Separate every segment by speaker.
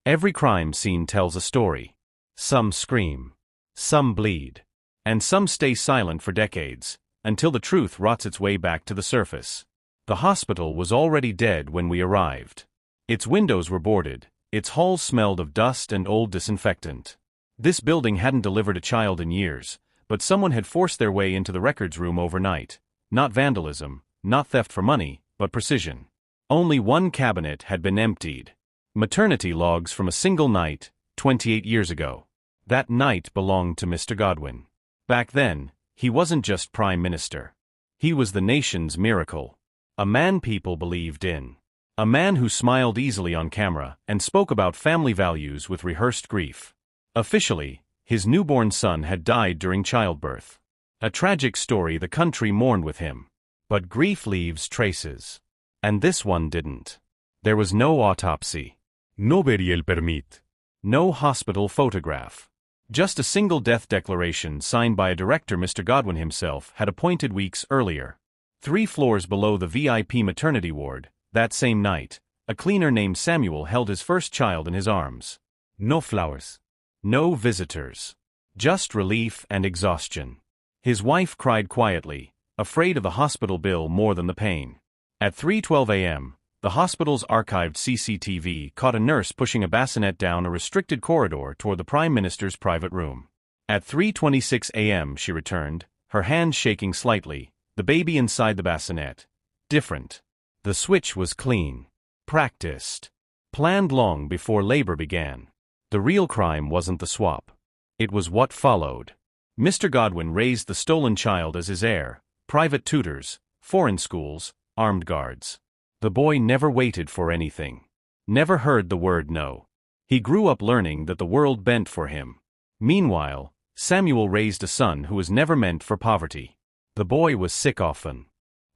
Speaker 1: Every crime scene tells a story. Some scream, some bleed, and some stay silent for decades, until the truth rots its way back to the surface. The hospital was already dead when we arrived. Its windows were boarded, its halls smelled of dust and old disinfectant. This building hadn't delivered a child in years, but someone had forced their way into the records room overnight. Not vandalism, not theft for money, but precision. Only one cabinet had been emptied. Maternity logs from a single night, 28 years ago. That night belonged to Mr. Godwin. Back then, he wasn't just Prime Minister. He was the nation's miracle. A man people believed in. A man who smiled easily on camera and spoke about family values with rehearsed grief. Officially, his newborn son had died during childbirth. A tragic story the country mourned with him. But grief leaves traces. And this one didn't. There was no autopsy.
Speaker 2: No burial permit.
Speaker 1: No hospital photograph. Just a single death declaration signed by a director Mr. Godwin himself had appointed weeks earlier. 3 floors below the VIP maternity ward, that same night, a cleaner named Samuel held his first child in his arms.
Speaker 2: No flowers.
Speaker 1: No visitors. Just relief and exhaustion. His wife cried quietly, afraid of the hospital bill more than the pain. At 3:12 a.m., the hospital's archived CCTV caught a nurse pushing a bassinet down a restricted corridor toward the Prime Minister's private room. At 3:26 a.m. she returned, her hands shaking slightly, the baby inside the bassinet. Different. The switch was clean. Practiced. Planned long before labor began. The real crime wasn't the swap. It was what followed. Mr. Godwin raised the stolen child as his heir, private tutors, foreign schools, armed guards. The boy never waited for anything. Never heard the word no. He grew up learning that the world bent for him. Meanwhile, Samuel raised a son who was never meant for poverty. The boy was sick often.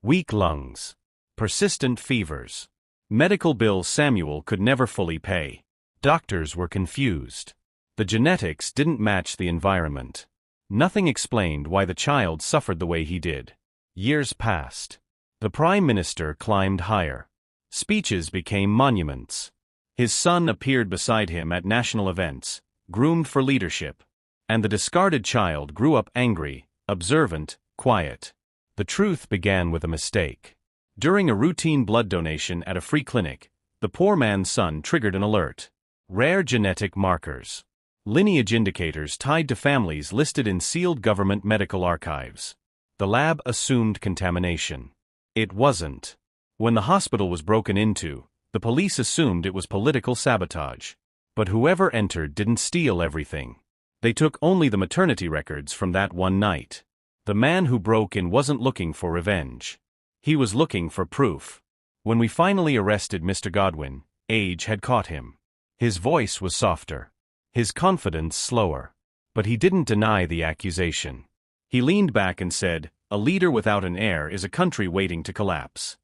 Speaker 1: Weak lungs. Persistent fevers. Medical bills Samuel could never fully pay. Doctors were confused. The genetics didn't match the environment. Nothing explained why the child suffered the way he did. Years passed. The Prime Minister climbed higher. Speeches became monuments. His son appeared beside him at national events, groomed for leadership. And the discarded child grew up angry, observant, quiet. The truth began with a mistake. During a routine blood donation at a free clinic, the poor man's son triggered an alert. Rare genetic markers. Lineage indicators tied to families listed in sealed government medical archives. The lab assumed contamination. It wasn't. When the hospital was broken into, the police assumed it was political sabotage. But whoever entered didn't steal everything. They took only the maternity records from that one night. The man who broke in wasn't looking for revenge. He was looking for proof. When we finally arrested Mr. Godwin, age had caught him. His voice was softer. His confidence slower. But he didn't deny the accusation. He leaned back and said, "A leader without an heir is a country waiting to collapse."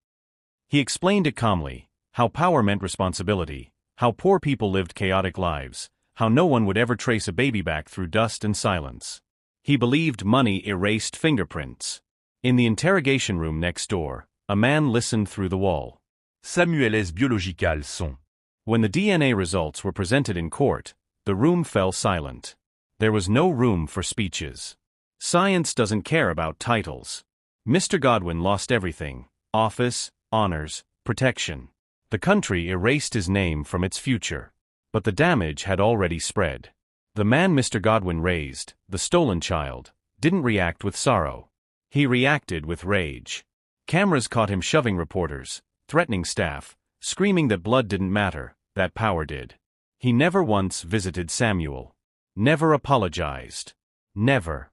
Speaker 1: He explained it calmly, how power meant responsibility, how poor people lived chaotic lives, how no one would ever trace a baby back through dust and silence. He believed money erased fingerprints. In the interrogation room next door, a man listened through the wall.
Speaker 2: Samueles biologicales sont.
Speaker 1: When the DNA results were presented in court, the room fell silent. There was no room for speeches. Science doesn't care about titles. Mr. Godwin lost everything: office, honors, protection. The country erased his name from its future. But the damage had already spread. The man Mr. Godwin raised, the stolen child, didn't react with sorrow. He reacted with rage. Cameras caught him shoving reporters, threatening staff, screaming that blood didn't matter, that power did. He never once visited Samuel. Never apologized. Never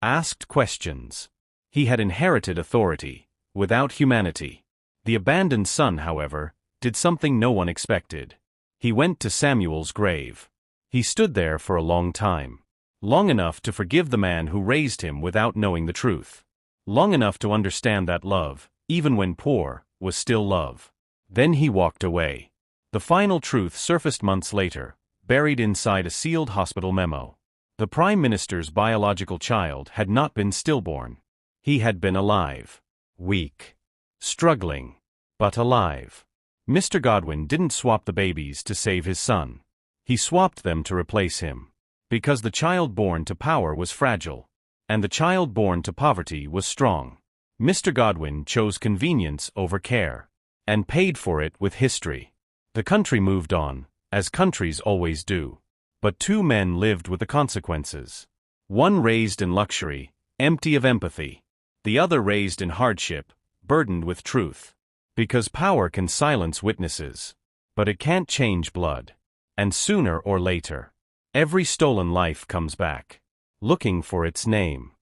Speaker 1: asked questions. He had inherited authority, without humanity. The abandoned son, however, did something no one expected. He went to Samuel's grave. He stood there for a long time. Long enough to forgive the man who raised him without knowing the truth. Long enough to understand that love, even when poor, was still love. Then he walked away. The final truth surfaced months later, buried inside a sealed hospital memo. The Prime Minister's biological child had not been stillborn. He had been alive. Weak. Struggling. But alive. Mr. Godwin didn't swap the babies to save his son. He swapped them to replace him. Because the child born to power was fragile, and the child born to poverty was strong. Mr. Godwin chose convenience over care, and paid for it with history. The country moved on, as countries always do. But two men lived with the consequences. One raised in luxury, empty of empathy. The other raised in hardship, burdened with truth. Because power can silence witnesses, but it can't change blood. And sooner or later, every stolen life comes back, looking for its name.